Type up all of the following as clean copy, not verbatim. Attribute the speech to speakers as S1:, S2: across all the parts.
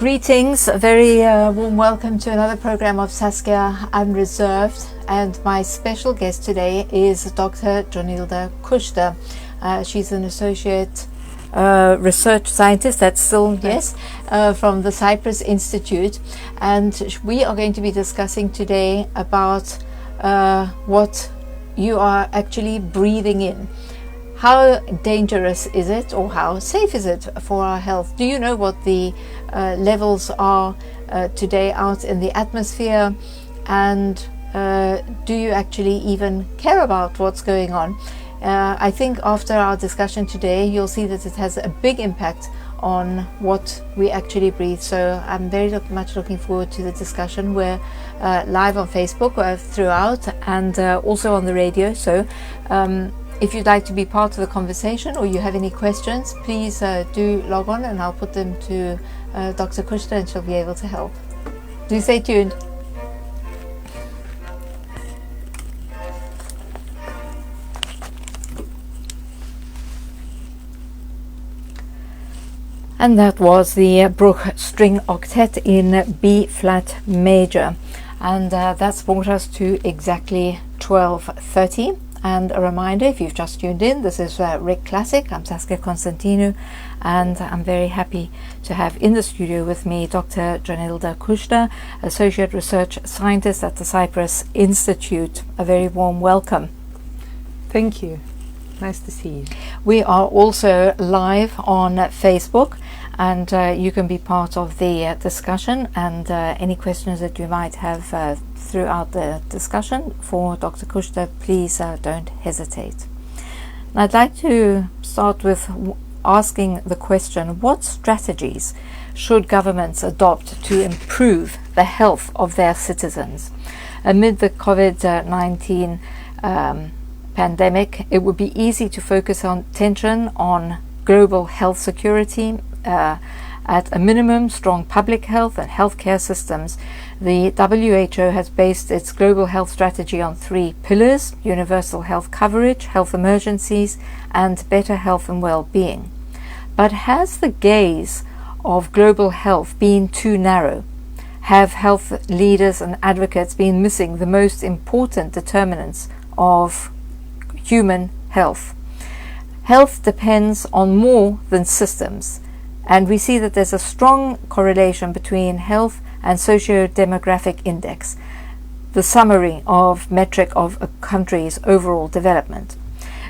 S1: Greetings, a very warm welcome to another program of Saskia Unreserved, and my special guest today is Dr. Jonilda Kushta. She's an associate research scientist, that's still, yes, from the Cyprus Institute, and we are going to be discussing today about what you are actually breathing in. How dangerous is it, or how safe is it for our health? Do you know what the levels are today out in the atmosphere, and do you actually even care about what's going on? I think after our discussion today you'll see that it has a big impact on what we actually breathe. So I'm very much looking forward to the discussion. We're live on Facebook throughout, and also on the radio, so if you'd like to be part of the conversation or you have any questions, please do log on and I'll put them to Dr. Kushta and she'll be able to help. Do stay tuned. And that was the Bruch string octet in B flat major, and that's brought us to exactly 12:30. And a reminder, if you've just tuned in, this is Rick Classic. I'm Saskia Constantinou, and I'm very happy to have in the studio with me Dr. Jonilda Kushta, Associate Research Scientist at the Cyprus Institute. A very warm welcome.
S2: Thank you. Nice to see you.
S1: We are also live on Facebook, and you can be part of the discussion, and any questions that you might have throughout the discussion for Dr. Kushta, please don't hesitate. And I'd like to start with asking the question, what strategies should governments adopt to improve the health of their citizens? Amid the COVID-19 pandemic, it would be easy to focus on attention on global health security, at a minimum, strong public health and healthcare systems. The WHO has based its global health strategy on 3 pillars: universal health coverage, health emergencies, and better health and well-being. But has the gaze of global health been too narrow? Have health leaders and advocates been missing the most important determinants of human health? Health depends on more than systems, and we see that there's a strong correlation between health and socio-demographic index, the summary of metric of a country's overall development.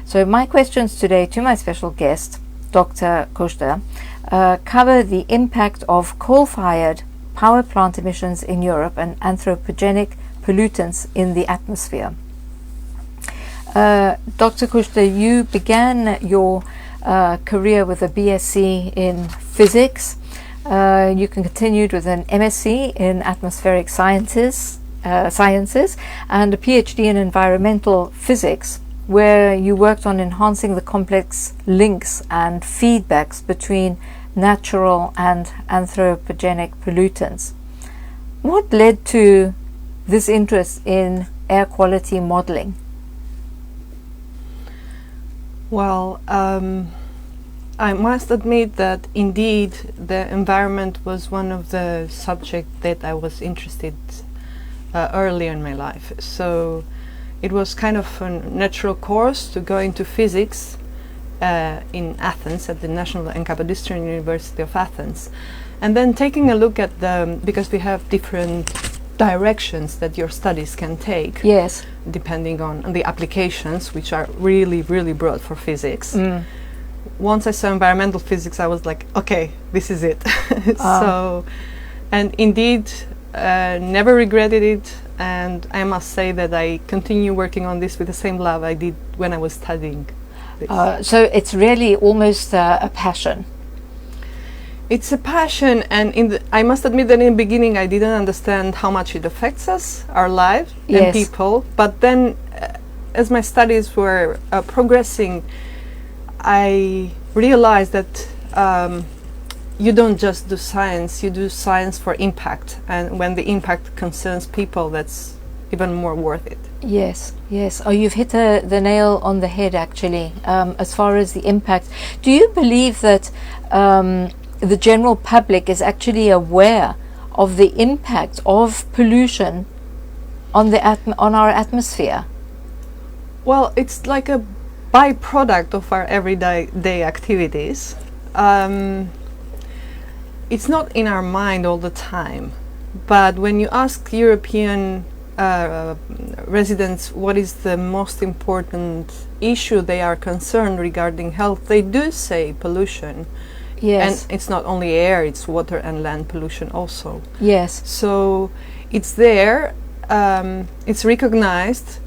S1: So my questions today to my special guest, Dr. Kushta, cover the impact of coal-fired power plant emissions in Europe and anthropogenic pollutants in the atmosphere. Dr. Kushta, you began your career with a BSc in physics. You continued with an MSc in atmospheric sciences and a PhD in environmental physics, where you worked on enhancing the complex links and feedbacks between natural and anthropogenic pollutants. What led to this interest in air quality modeling?
S2: Well, I must admit that indeed the environment was one of the subjects that I was interested earlier in my life. So it was kind of a natural course to go into physics in Athens at the National and Capodistrian University of Athens. And then taking a look at because we have different directions that your studies can take.
S1: Yes.
S2: Depending on the applications, which are really, really broad for physics. Once I saw environmental physics, I was like, okay, this is it. So, and indeed, never regretted it. And I must say that I continue working on this with the same love I did when I was studying this.
S1: So it's really almost a passion.
S2: It's a passion, and I must admit that in the beginning I didn't understand how much it affects us, our lives, and people. But then, as my studies were progressing, I realized that you don't just do science, you do science for impact. And when the impact concerns people, that's even more worth it.
S1: Yes, yes. Oh, you've hit the nail on the head, actually, as far as the impact. Do you believe that the general public is actually aware of the impact of pollution on the on our atmosphere?
S2: Well, it's like a byproduct of our everyday activities. It's not in our mind all the time, but when you ask European residents what is the most important issue they are concerned regarding health, they do say pollution.
S1: Yes.
S2: And it's not only air, it's water and land pollution also.
S1: Yes.
S2: So it's there, it's recognized,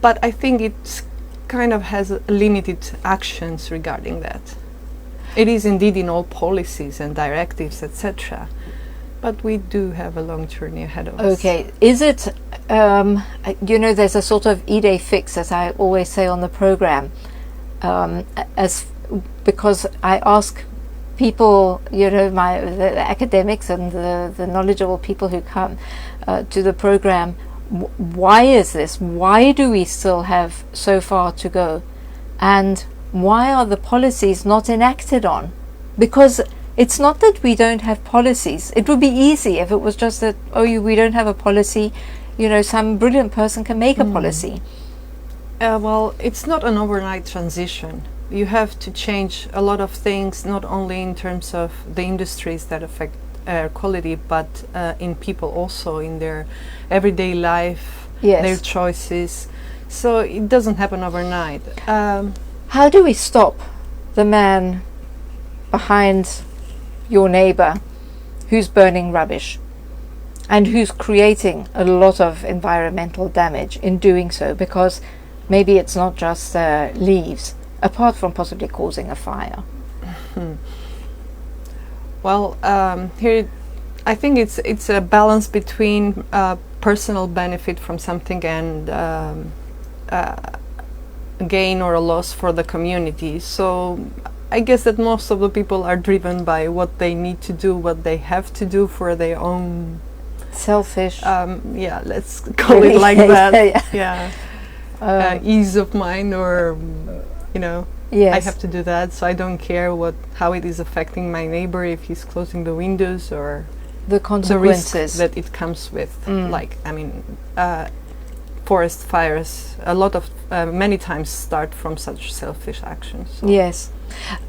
S2: but I think it kind of has limited actions regarding that. It is indeed in all policies and directives, etc. But we do have a long journey ahead of us.
S1: Okay. Is it, there's a sort of EDay Fix, as I always say on the program, because I ask people, the academics and the knowledgeable people who come to the program, why is this? Why do we still have so far to go? And why are the policies not enacted on? Because it's not that we don't have policies. It would be easy if it was just that, we don't have a policy, some brilliant person can make a policy.
S2: Well, it's not an overnight transition. You have to change a lot of things, not only in terms of the industries that affect air quality, but in people also, in their everyday life,
S1: Yes.
S2: their choices. So it doesn't happen overnight.
S1: How do we stop the man behind your neighbor who's burning rubbish and who's creating a lot of environmental damage in doing so? Because maybe it's not just leaves, apart from possibly causing a fire.
S2: Well, here I think it's a balance between personal benefit from something and gain or a loss for the community. So I guess that most of the people are driven by what they need to do, what they have to do for their own
S1: selfish.
S2: Yeah, let's call it like that.
S1: Yeah.
S2: Ease of mind, or
S1: Yes.
S2: I have to do that, so I don't care how it is affecting my neighbor, if he's closing the windows, or
S1: the consequences
S2: the risk that it comes with. Forest fires, many times start from such selfish actions. So.
S1: Yes.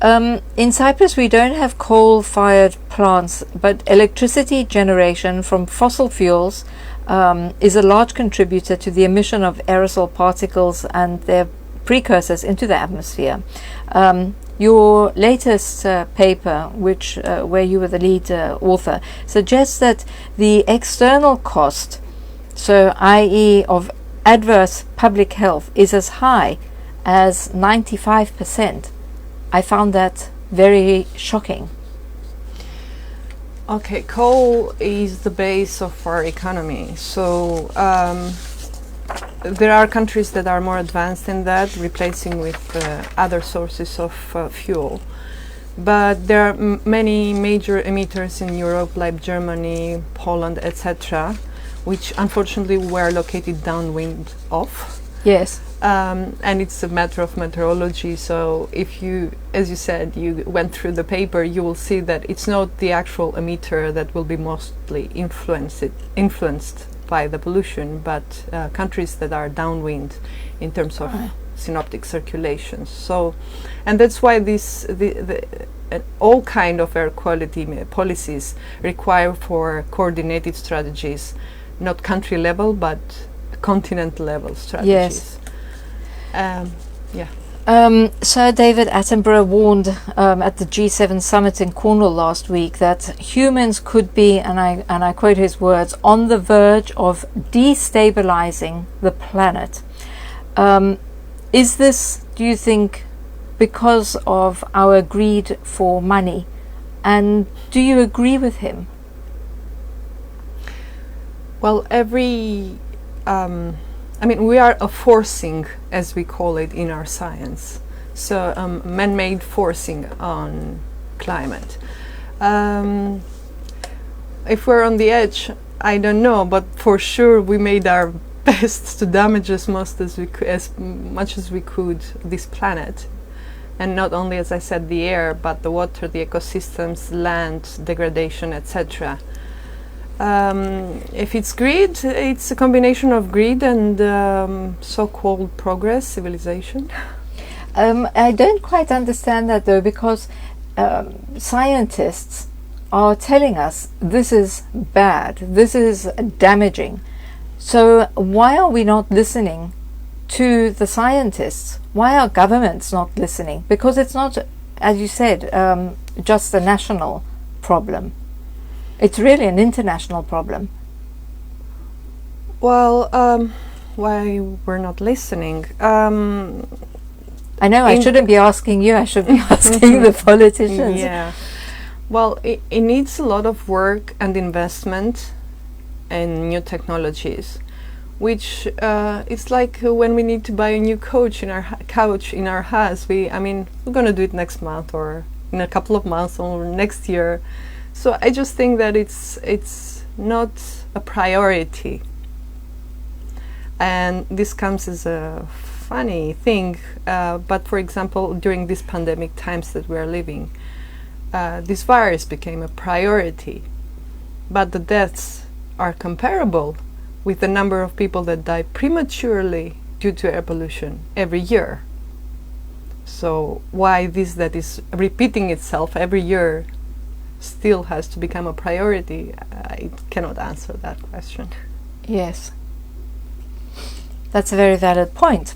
S1: In Cyprus we don't have coal-fired plants, but electricity generation from fossil fuels is a large contributor to the emission of aerosol particles and their precursors into the atmosphere. Your latest paper, where you were the lead author, suggests that the external cost, so i.e. of adverse public health, is as high as 95%. I found that very shocking.
S2: Okay, coal is the base of our economy, so there are countries that are more advanced in that, replacing with other sources of fuel. But there are many major emitters in Europe, like Germany, Poland, etc., which unfortunately were located downwind of.
S1: Yes.
S2: And it's a matter of meteorology, so if you, as you said, you went through the paper, you will see that it's not the actual emitter that will be mostly influenced by the pollution, but countries that are downwind in terms of synoptic circulations. So, and that's why all kind of air quality policies require for coordinated strategies, not country level, but continent level strategies.
S1: Yes. Sir David Attenborough warned at the G7 summit in Cornwall last week that humans could be, and I quote his words, on the verge of destabilizing the planet. Is this, do you think, because of our greed for money? And do you agree with him?
S2: Well, we are a forcing, as we call it in our science. So man-made forcing on climate. If we're on the edge, I don't know, but for sure we made our best to damage as much as we could this planet. And not only, as I said, the air, but the water, the ecosystems, land degradation, etc. If it's greed, it's a combination of greed and so-called progress, civilization.
S1: I don't quite understand that though, because scientists are telling us this is bad, this is damaging. So why are we not listening to the scientists? Why are governments not listening? Because it's not, as you said, just a national problem. It's really an international problem.
S2: Well, why we're not listening?
S1: I know I shouldn't be asking you, I should be asking the politicians.
S2: Yeah. Well, it needs a lot of work and investment in new technologies, which it's like when we need to buy a new couch in our house. We're going to do it next month or in a couple of months or next year. So I just think that it's not a priority. And this comes as a funny thing, but for example, during these pandemic times that we are living, this virus became a priority, but the deaths are comparable with the number of people that die prematurely due to air pollution every year. So why this that is repeating itself every year still has to become a priority? I cannot answer that question.
S1: Yes, that's a very valid point.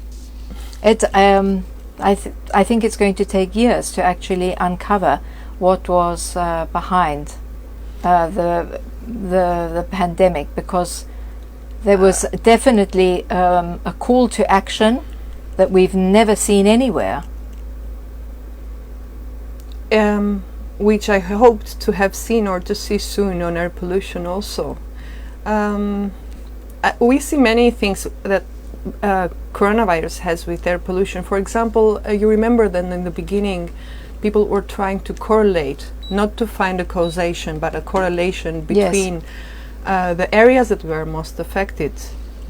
S1: I think it's going to take years to actually uncover what was behind the pandemic, because there was definitely a call to action that we've never seen anywhere.
S2: Which I hoped to have seen or to see soon on air pollution also. We see many things that coronavirus has with air pollution. For example, you remember that in the beginning people were trying to correlate, not to find a causation, but a correlation between the areas that were most affected,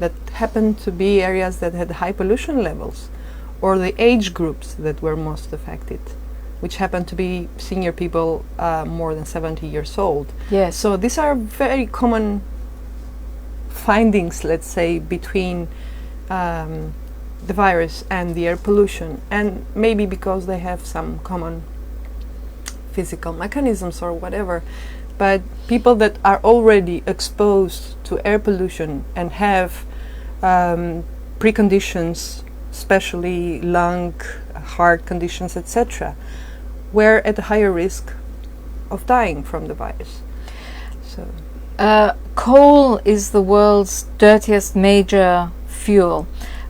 S2: that happened to be areas that had high pollution levels, or the age groups that were most affected, which happened to be senior people more than 70 years old.
S1: Yes.
S2: So these are very common findings, let's say, between the virus and the air pollution, and maybe because they have some common physical mechanisms or whatever. But people that are already exposed to air pollution and have preconditions, especially lung, heart conditions, etc., were at a higher risk of dying from the virus. So,
S1: coal is the world's dirtiest major fuel.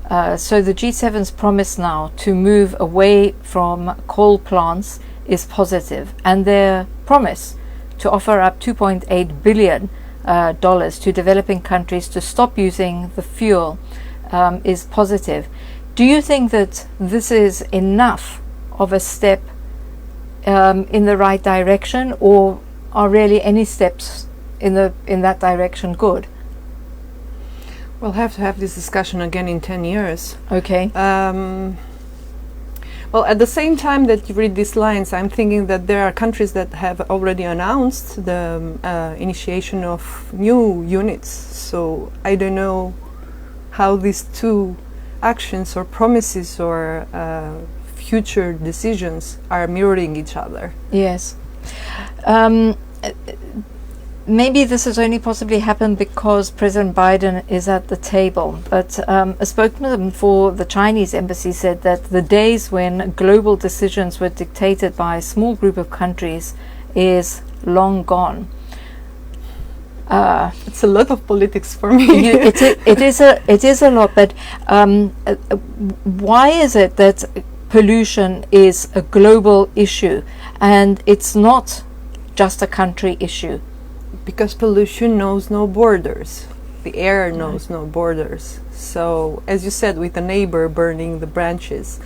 S1: So the G7's promise now to move away from coal plants is positive, and their promise to offer up $2.8 billion to developing countries to stop using the fuel is positive. Do you think that this is enough of a step in the right direction, or are really any steps in that direction good?
S2: We'll have to have this discussion again in 10 years.
S1: Okay.
S2: Well, at the same time that you read these lines, I'm thinking that there are countries that have already announced the initiation of new units. So I don't know how these two actions or promises or future decisions are mirroring each other.
S1: Yes. Maybe this has only possibly happened because President Biden is at the table, but a spokesman for the Chinese embassy said that the days when global decisions were dictated by a small group of countries is long gone.
S2: It's a lot of politics for me.
S1: It is a lot, but why is it that pollution is a global issue and it's not just a country issue?
S2: Because pollution knows no borders. The air knows no borders. So, as you said, with a neighbor burning the branches.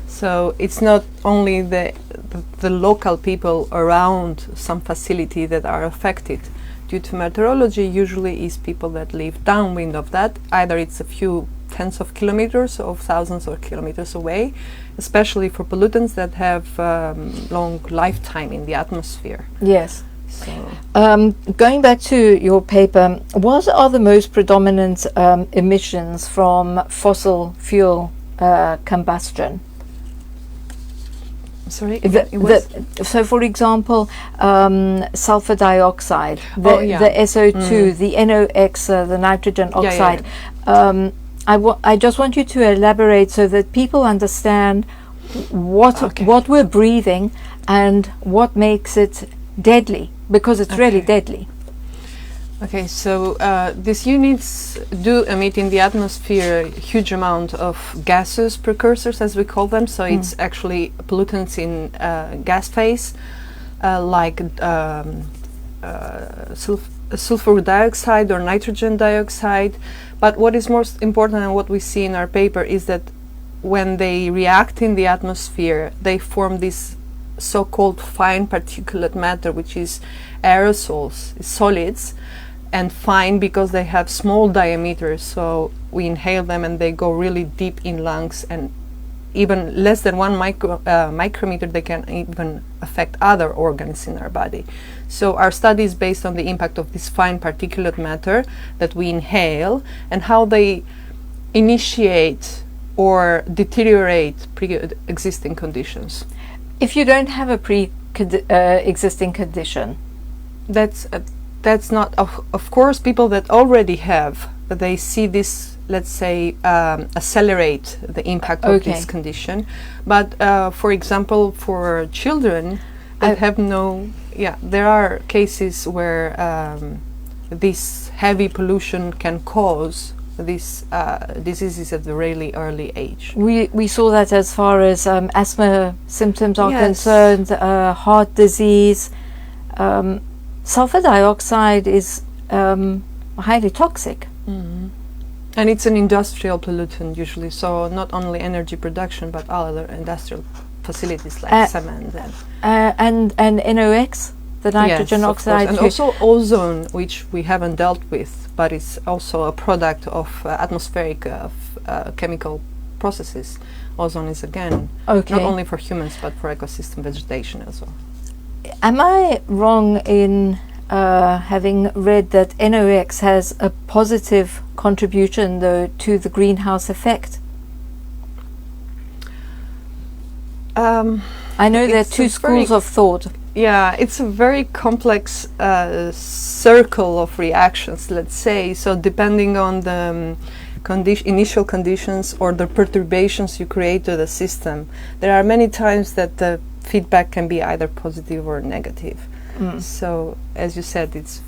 S2: So it's not only the local people around some facility that are affected due to meteorology. Usually is people that live downwind of that. Either it's a few tens of kilometers or thousands of kilometers away, especially for pollutants that have long lifetime in the atmosphere.
S1: Yes.
S2: So,
S1: going back to your paper, what are the most predominant emissions from fossil fuel combustion?
S2: sorry,
S1: So, for example, sulfur dioxide, the SO2, the NOx, the nitrogen oxide. I just want you to elaborate so that people understand what we're breathing and what makes it deadly, because it's really deadly.
S2: Okay, so these units do emit in the atmosphere a huge amount of gaseous precursors, as we call them. So it's actually pollutants in gas phase, like sulfur dioxide or nitrogen dioxide. But what is most important and what we see in our paper is that when they react in the atmosphere, they form this so-called fine particulate matter, which is aerosols, solids, and fine because they have small diameters. So we inhale them and they go really deep in lungs, and even less than 1 micrometer, they can even affect other organs in our body. So our study is based on the impact of this fine particulate matter that we inhale and how they initiate or deteriorate pre-existing conditions.
S1: If you don't have a pre-existing condition,
S2: that's not, of course, people that already have, they see this, let's say, accelerate the impact of this condition. But for example, for children that have no, there are cases where this heavy pollution can cause these diseases at a really early age.
S1: We saw that as far as asthma symptoms are concerned, heart disease. Sulfur dioxide is highly toxic.
S2: And it's an industrial pollutant usually, so not only energy production but other industrial facilities like cement
S1: and NOx, the nitrogen oxide,
S2: and also ozone, which we haven't dealt with, but it's also a product of atmospheric chemical processes. Ozone is again not only for humans but for ecosystem vegetation as well.
S1: Am I wrong in having read that NOx has a positive contribution, though, to the greenhouse effect? I know there are two schools of thought.
S2: Yeah, it's a very complex circle of reactions, let's say. So depending on the initial conditions or the perturbations you create to the system, there are many times that the feedback can be either positive or negative. So, as you said, it's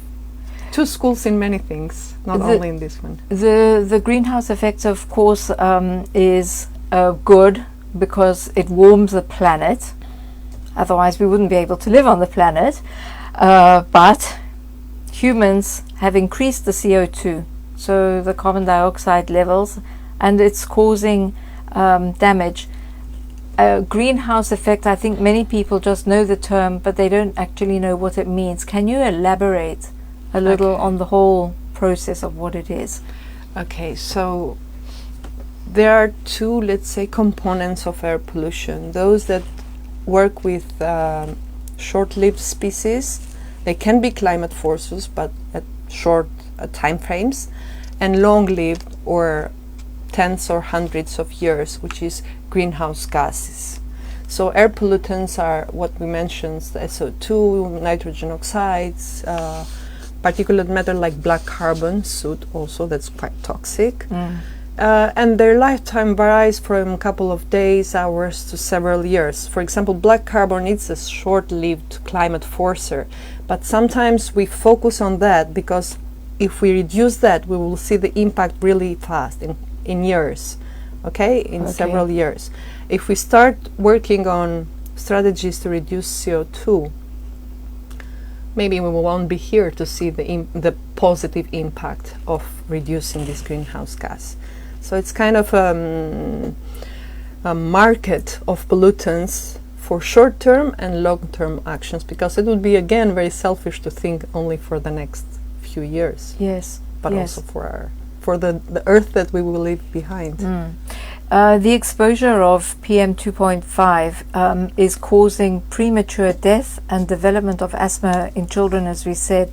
S2: two schools in many things, not only in this one.
S1: The greenhouse effect, of course, is good because it warms the planet. Otherwise, we wouldn't be able to live on the planet. But humans have increased the CO2, so the carbon dioxide levels, and it's causing damage. Greenhouse effect, I think many people just know the term, but they don't actually know what it means. Can you elaborate a little on the whole process of what it is? Okay,
S2: so there are two, let's say, components of air pollution. Those that work with short-lived species, they can be climate forces, but at short time frames, and long-lived or tens or hundreds of years, which is greenhouse gases. So air pollutants are what we mentioned, the SO2, nitrogen oxides, particulate matter like black carbon, soot also, that's quite toxic. And their lifetime varies from a couple of days, hours to several years. For example, black carbon is a short-lived climate forcer, but sometimes we focus on that because if we reduce that, we will see the impact really fast in years, in several years. If we start working on strategies to reduce CO2, maybe we won't be here to see the positive impact of reducing this greenhouse gas. So it's kind of a market of pollutants for short-term and long-term actions, because it would be again very selfish to think only for the next few years.
S1: Yes.
S2: But also for our for the earth that we will leave behind.
S1: The exposure of PM 2.5 is causing premature death and development of asthma in children, as we said.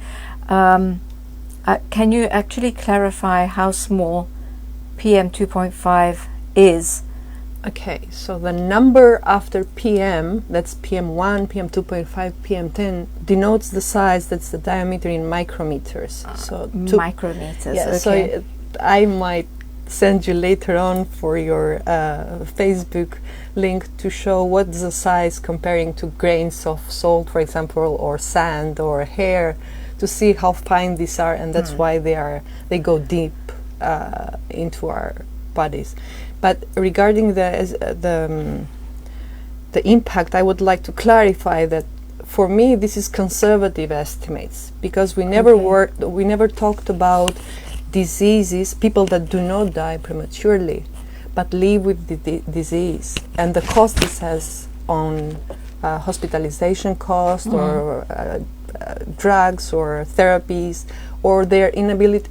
S1: Can you actually clarify how small PM 2.5 is?
S2: Okay, so the number after PM, that's PM1, PM 2.5, PM10, denotes the size, that's the diameter in micrometers. So
S1: micrometers,
S2: yeah,
S1: okay.
S2: So I might send you later on for your Facebook link to show what's the size comparing to grains of salt, for example, or sand or hair, to see how fine these are, and that's why they go deep into our bodies. But regarding the impact, I would like to clarify that for me this is conservative estimates, because we never talked about diseases, people that do not die prematurely but live with the disease, and the cost this has on hospitalization cost or drugs or therapies, or their inability,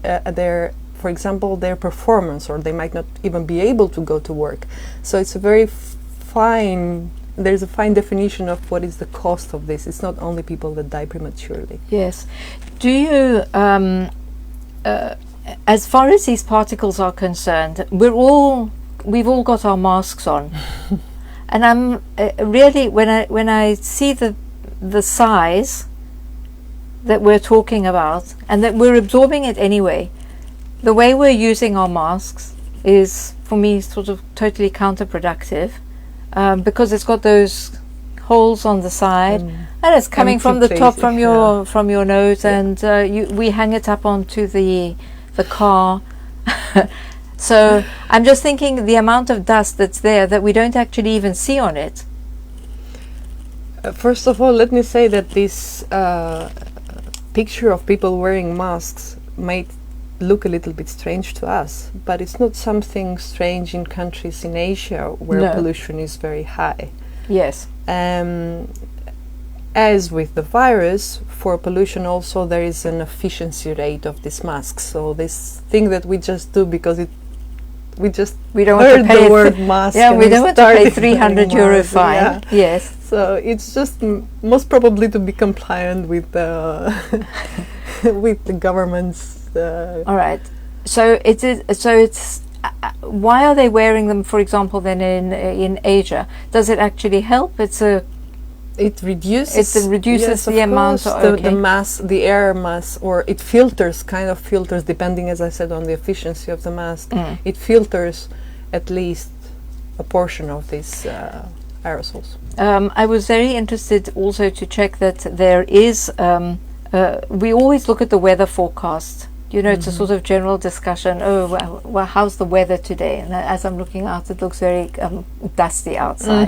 S2: for example, their performance, or they might not even be able to go to work. So it's a very there's a fine definition of what is the cost of this. It's not only people that die prematurely.
S1: Yes. Do you, as far as these particles are concerned, we've all got our masks on, and I'm really, when I see the size that we're talking about, and that we're absorbing it anyway, the way we're using our masks is, for me, sort of totally counterproductive, because it's got those holes on the side, and it's coming from the top, from your nose, and we hang it up onto the car. So I'm just thinking the amount of dust that's there that we don't actually even see on it.
S2: First of all, let me say that this picture of people wearing masks might look a little bit strange to us, but it's not something strange in countries in Asia where pollution is very high.
S1: Yes.
S2: As with the virus, for pollution also there is an efficiency rate of this mask. So this thing that we just do because we don't heard the word mask.
S1: Yeah, we don't want to pay 300 euro fine.
S2: Yeah.
S1: Yes.
S2: So it's just most probably to be compliant with the with the government's.
S1: All right. So it is. So it's. Why are they wearing them, for example, then in Asia? Does it actually help?
S2: It reduces.
S1: It reduces
S2: yes,
S1: the amount of
S2: the mass, the air mass, or it filters, depending, as I said, on the efficiency of the mask. It filters at least a portion of these aerosols.
S1: I was very interested also to check that there is. We always look at the weather forecast. You know, it's a sort of general discussion. Oh, well, how's the weather today? And as I'm looking out, it looks very dusty outside.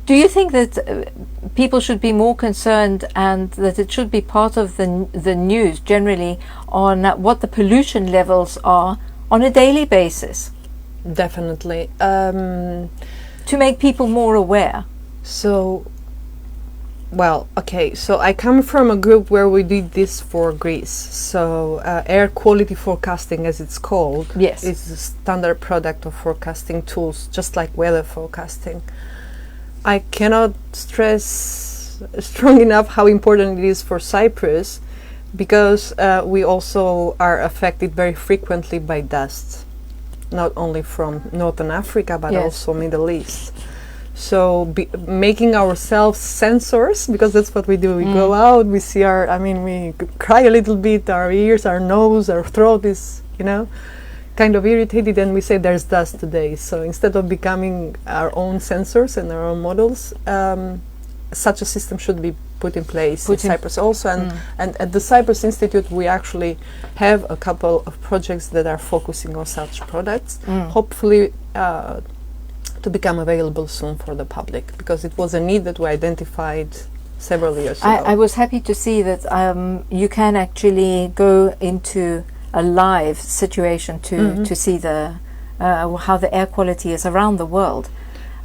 S1: Do you think that people should be more concerned, and that it should be part of the news generally on what the pollution levels are on a daily basis?
S2: Definitely.
S1: To make people more aware.
S2: Well, okay, so I come from a group where we did this for Greece. So air quality forecasting, as it's called,
S1: yes,
S2: is a standard product of forecasting tools, just like weather forecasting. I cannot stress strong enough how important it is for Cyprus, because we also are affected very frequently by dust, not only from Northern Africa, but also Middle East. So making ourselves sensors, because that's what we do. We go out, we see we cry a little bit, our ears, our nose, our throat is, kind of irritated, and we say there's dust today. So instead of becoming our own sensors and our own models, such a system should be put in place in Cyprus also. And at the Cyprus Institute, we actually have a couple of projects that are focusing on such products. Hopefully, to become available soon for the public, because it was a need that we identified several years ago.
S1: I was happy to see that you can actually go into a live situation to see how the air quality is around the world.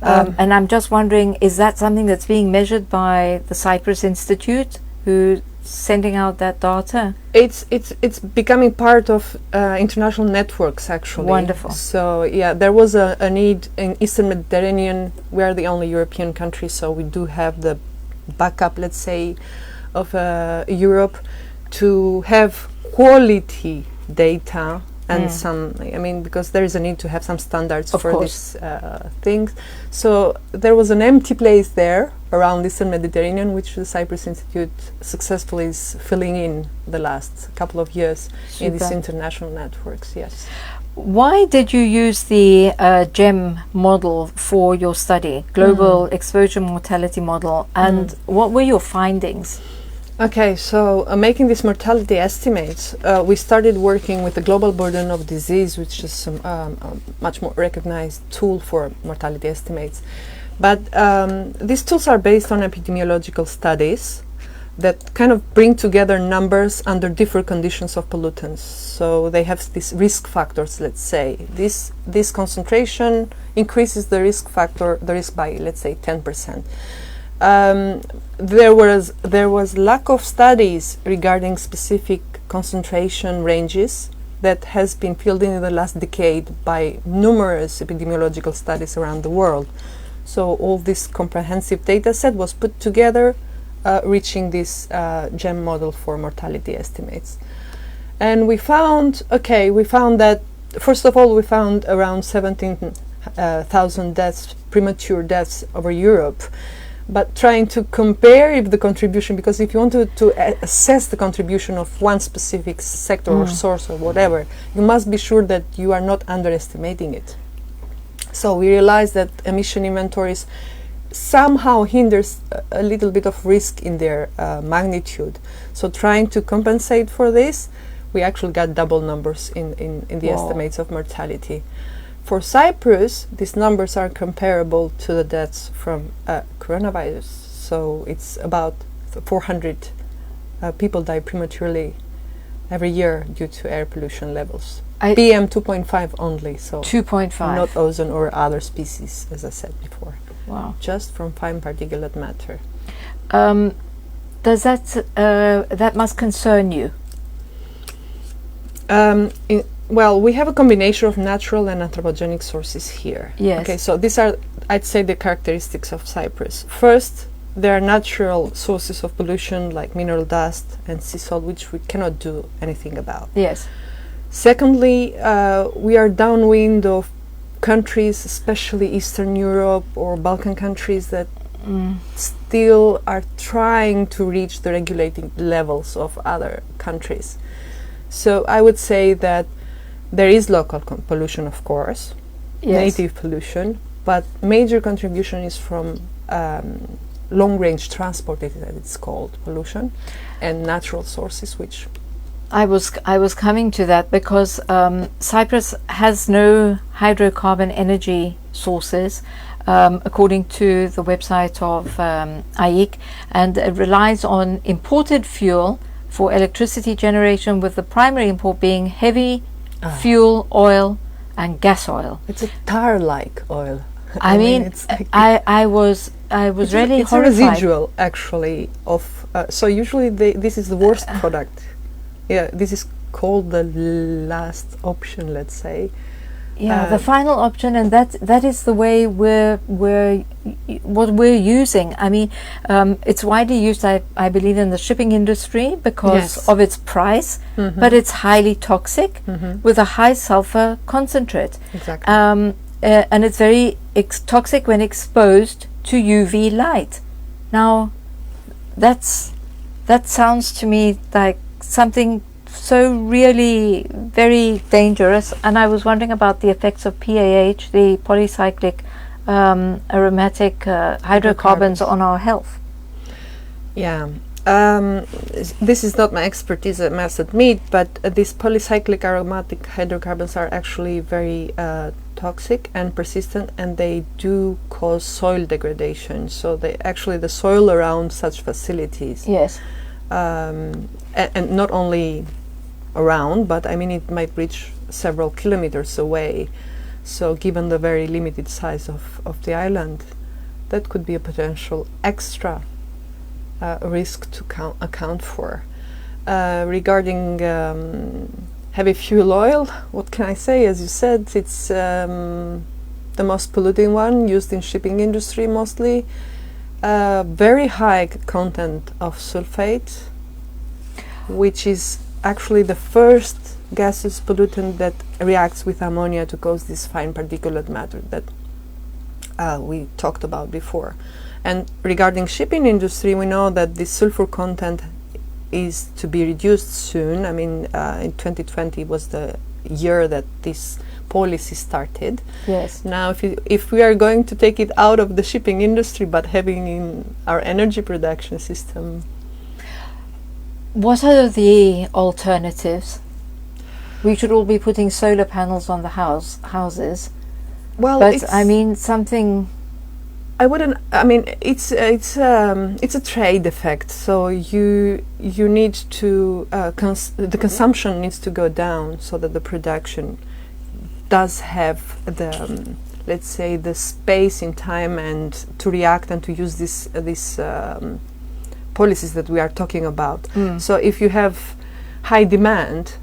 S1: And I'm just wondering, is that something that's being measured by the Cyprus Institute, who sending out that data?
S2: It's becoming part of international networks, actually.
S1: Wonderful.
S2: So yeah, there was a need in Eastern Mediterranean. We are the only European country, so we do have the backup, let's say, of Europe to have quality data and some, I mean, because there is a need to have some standards for these things. So there was an empty place there around Eastern Mediterranean, which the Cyprus Institute successfully is filling in the last couple of years in these international networks. Yes.
S1: Why did you use the GEM model for your study, Global Exposure Mortality Model, and what were your findings?
S2: Okay, so making these mortality estimates, we started working with the Global Burden of Disease, which is a much more recognized tool for mortality estimates. But these tools are based on epidemiological studies that kind of bring together numbers under different conditions of pollutants. So they have these risk factors, let's say. This concentration increases the risk factor, the risk by, let's say, 10%. There was lack of studies regarding specific concentration ranges that has been filled in the last decade by numerous epidemiological studies around the world. So all this comprehensive data set was put together, reaching this GEM model for mortality estimates. And we found that, first of all, we found around 17,000 deaths, premature deaths over Europe. But trying to compare if the contribution, because if you want to assess the contribution of one specific sector or source or whatever, you must be sure that you are not underestimating it. So we realized that emission inventories somehow hinders a little bit of risk in their magnitude. So trying to compensate for this, we actually got double numbers in the estimates of mortality. For Cyprus, these numbers are comparable to the deaths from coronavirus. So it's about 400 people die prematurely every year due to air pollution levels. PM 2.5 only, so
S1: 2.5,
S2: not ozone or other species, as I said before.
S1: Wow!
S2: Just from fine particulate matter.
S1: Does that must concern you?
S2: Well, we have a combination of natural and anthropogenic sources here.
S1: Yes.
S2: Okay, so these are, I'd say, the characteristics of Cyprus. First, there are natural sources of pollution like mineral dust and sea salt, which we cannot do anything about.
S1: Yes.
S2: Secondly, we are downwind of countries, especially Eastern Europe or Balkan countries, that still are trying to reach the regulating levels of other countries. So I would say that there is local pollution, of course, native pollution, but major contribution is from long-range transport, as it's called, pollution, and natural sources, which...
S1: I was coming to that because Cyprus has no hydrocarbon energy sources, according to the website of AIC, and it relies on imported fuel for electricity generation, with the primary import being heavy fuel oil and gas oil.
S2: It's a tar-like oil.
S1: I mean, it's like I was really
S2: it's
S1: horrified.
S2: A residual, actually, of so usually this is the worst product. Yeah, this is called the last option, let's say.
S1: Yeah, the final option, and that is the way what we're using. I mean, it's widely used, I believe, in the shipping industry because of its price, but it's highly toxic with a high sulfur concentrate.
S2: Exactly.
S1: And it's very toxic when exposed to UV light. Now, that sounds to me like something so really very dangerous, and I was wondering about the effects of PAH, the polycyclic aromatic hydrocarbons, on our health.
S2: Yeah, this is not my expertise, I must admit, but these polycyclic aromatic hydrocarbons are actually very toxic and persistent, and they do cause soil degradation. So the soil around such facilities, and not only around, but I mean it might reach several kilometers away. So given the very limited size of the island, that could be a potential extra risk to account for. Regarding heavy fuel oil, what can I say? As you said, it's the most polluting one, used in shipping industry mostly. Very high content of sulfate, which is actually the first gaseous pollutant that reacts with ammonia to cause this fine particulate matter that we talked about before. And regarding shipping industry, we know that the sulfur content is to be reduced soon. I mean, in 2020 was the year that this policy started.
S1: Yes.
S2: Now, if we are going to take it out of the shipping industry but having in our energy production system,
S1: what are the alternatives? We should all be putting solar panels on the houses.
S2: well,
S1: But I mean something.
S2: I wouldn't. I mean, it's a trade effect. So you need to the consumption needs to go down so that the production does have the let's say the space in time and to react and to use these policies that we are talking about. So if you have high demand,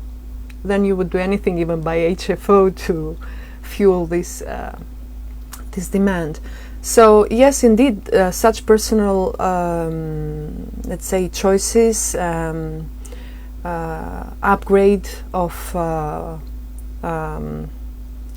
S2: then you would do anything, even by HFO, to fuel this demand. So yes, indeed, such personal, let's say, choices, upgrade of,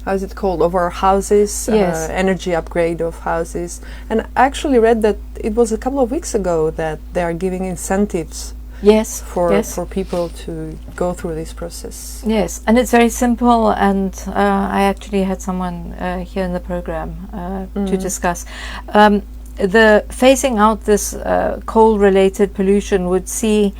S2: how is it called, of our houses,
S1: Yes.
S2: energy upgrade of houses. And I actually read that it was a couple of weeks ago that they are giving incentives
S1: Yes.
S2: for
S1: Yes.
S2: for people to go through this process.
S1: Yes, and it's very simple, and I actually had someone here in the program to discuss. The phasing out this coal-related pollution would see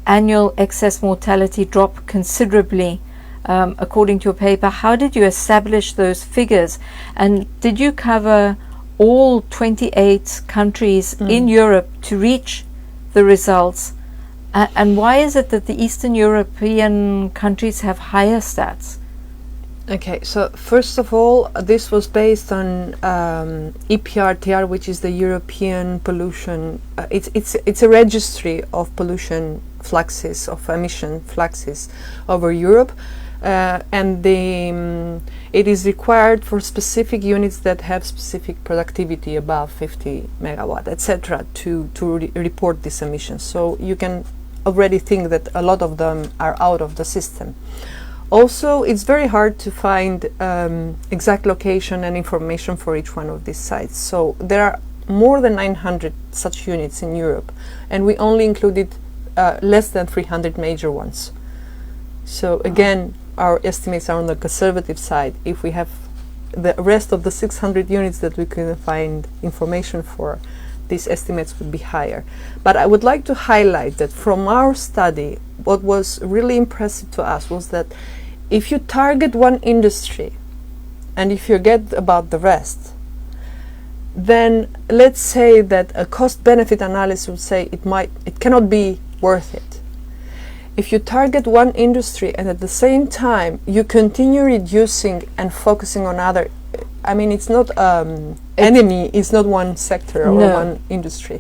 S1: annual excess mortality drop considerably, according to your paper. How did you establish those figures, and did you cover all 28 countries in Europe to reach the results? And why is it that the Eastern European countries have higher stats?
S2: Okay, so first of all, this was based on EPRTR, which is the European pollution. It's a registry of pollution fluxes, of emission fluxes over Europe, and it is required for specific units that have specific productivity above 50 megawatt, etc., to report these emissions. So you can already think that a lot of them are out of the system. Also, it's very hard to find exact location and information for each one of these sites. So there are more than 900 such units in Europe, and we only included less than 300 major ones. So again, our estimates are on the conservative side. If we have the rest of the 600 units that we can find information for, these estimates would be higher. But I would like to highlight that from our study, what was really impressive to us was that if you target one industry and if you forget about the rest, then let's say that a cost-benefit analysis would say it cannot be worth it. If you target one industry and at the same time you continue reducing and focusing on other, I mean, it's not enemy, it's not one sector or one industry.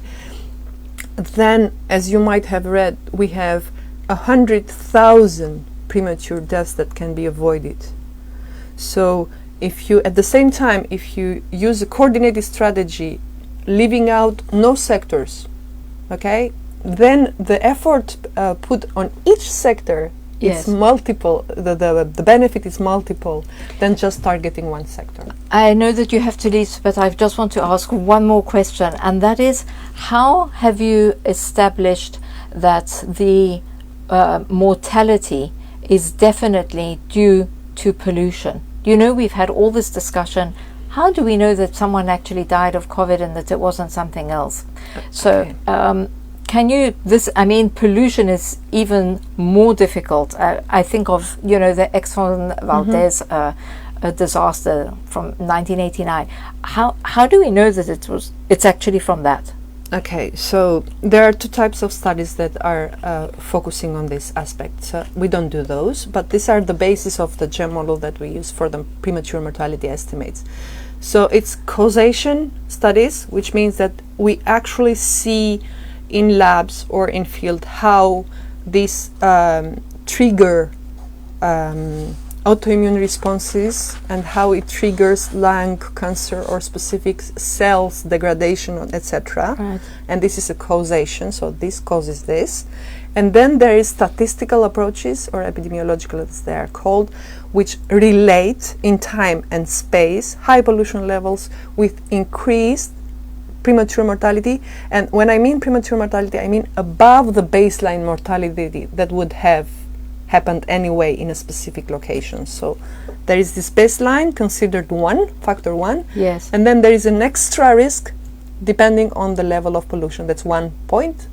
S2: Then, as you might have read, we have 100,000 premature deaths that can be avoided. So if you, at the same time, if you use a coordinated strategy, leaving out no sectors, okay, then the effort put on each sector is multiple, the benefit is multiple than just targeting one sector.
S1: I know that you have to leave, but I just want to ask one more question, and that is, how have you established that the mortality is definitely due to pollution? You know, we've had all this discussion. How do we know that someone actually died of COVID and that it wasn't something else? So can you, I mean, pollution is even more difficult. I think of, you know, the Exxon Valdez disaster from 1989. How do we know that it's actually from that?
S2: Okay, so there are two types of studies that are focusing on this aspect. So we don't do those, but these are the basis of the GEM model that we use for the premature mortality estimates. So it's causation studies, which means that we actually see in labs or in field how this trigger autoimmune responses and how it triggers lung cancer or specific cells degradation, etc.
S1: Right.
S2: And this is a causation, so this causes this. And then there is statistical approaches, or epidemiological as they are called, which relate in time and space high pollution levels with increased premature mortality. And when I mean premature mortality, I mean above the baseline mortality that would have happened anyway in a specific location. So there is this baseline considered factor 1,
S1: Yes.
S2: and then there is an extra risk depending on the level of pollution. That's 1 point,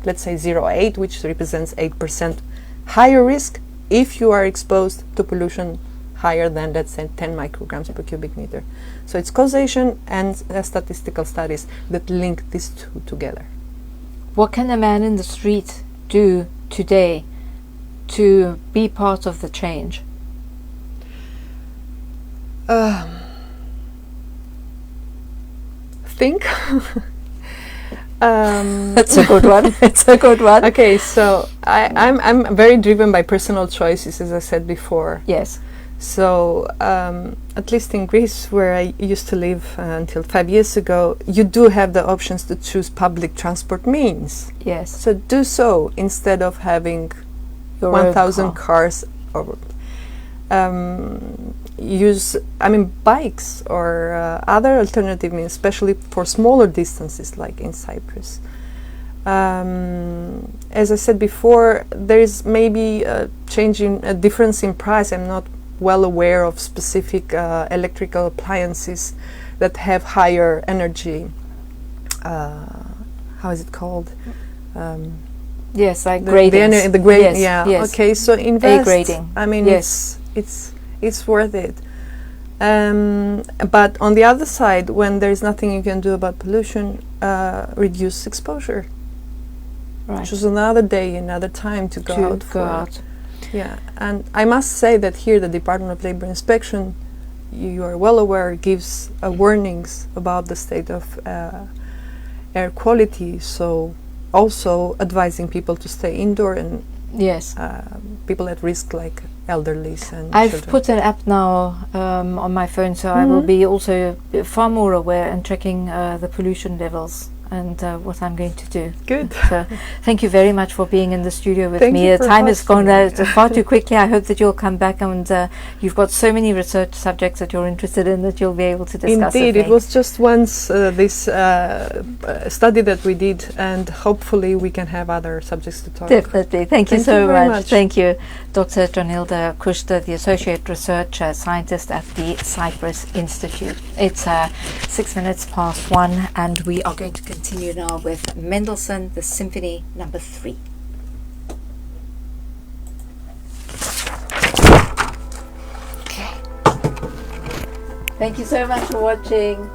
S2: let's say 0.8, which represents 8% higher risk if you are exposed to pollution higher than, let's say, 10 micrograms per cubic meter. So it's causation and statistical studies that link these two together.
S1: What can a man in the street do today to be part of the change?
S2: Think.
S1: That's a good one. It's a good one.
S2: Okay, so I'm very driven by personal choices, as I said before.
S1: Yes.
S2: So at least in Greece, where I used to live until 5 years ago, you do have the options to choose public transport means.
S1: Yes.
S2: So do so instead of having
S1: Your own
S2: 1,000
S1: car.
S2: cars, or use, bikes or other alternative means, especially for smaller distances like in Cyprus. As I said before, there is maybe a difference in price. I'm not well aware of specific electrical appliances that have higher energy. How is it called?
S1: Yes, like grading.
S2: The grade,
S1: yes,
S2: yeah.
S1: yes.
S2: Okay, so invest.
S1: A grading.
S2: I mean,
S1: Yes.
S2: it's worth it. But on the other side, when there is nothing you can do about pollution, reduce exposure.
S1: Right.
S2: Choose another day, another time to go out.
S1: Go out.
S2: Yeah, and I must say that here the Department of Labor Inspection, you are well aware, gives warnings about the state of air quality. So also advising people to stay indoor, and
S1: Yes.
S2: people at risk like elderlies and
S1: I've
S2: children.
S1: put an app now on my phone, so I will be also far more aware and tracking the pollution levels and what I'm going to do.
S2: Good.
S1: So thank you very much for being in the studio with
S2: Thank
S1: me.
S2: you
S1: The
S2: for
S1: time has gone
S2: hosting me.
S1: far too quickly. I hope that you'll come back, and you've got so many research subjects that you're interested in that you'll be able to discuss
S2: Indeed,
S1: with
S2: it
S1: me.
S2: was just once this study that we did, and hopefully we can have other subjects to talk.
S1: Definitely. Thank you
S2: Thank
S1: so
S2: you very
S1: much.
S2: much.
S1: Thank you. Dr. Jonilda Kushta, the Associate Research Scientist at the Cyprus Institute. It's 6 minutes past 1, and we are going to continue now with Mendelssohn, the Symphony Number 3. Okay. Thank you so much for watching.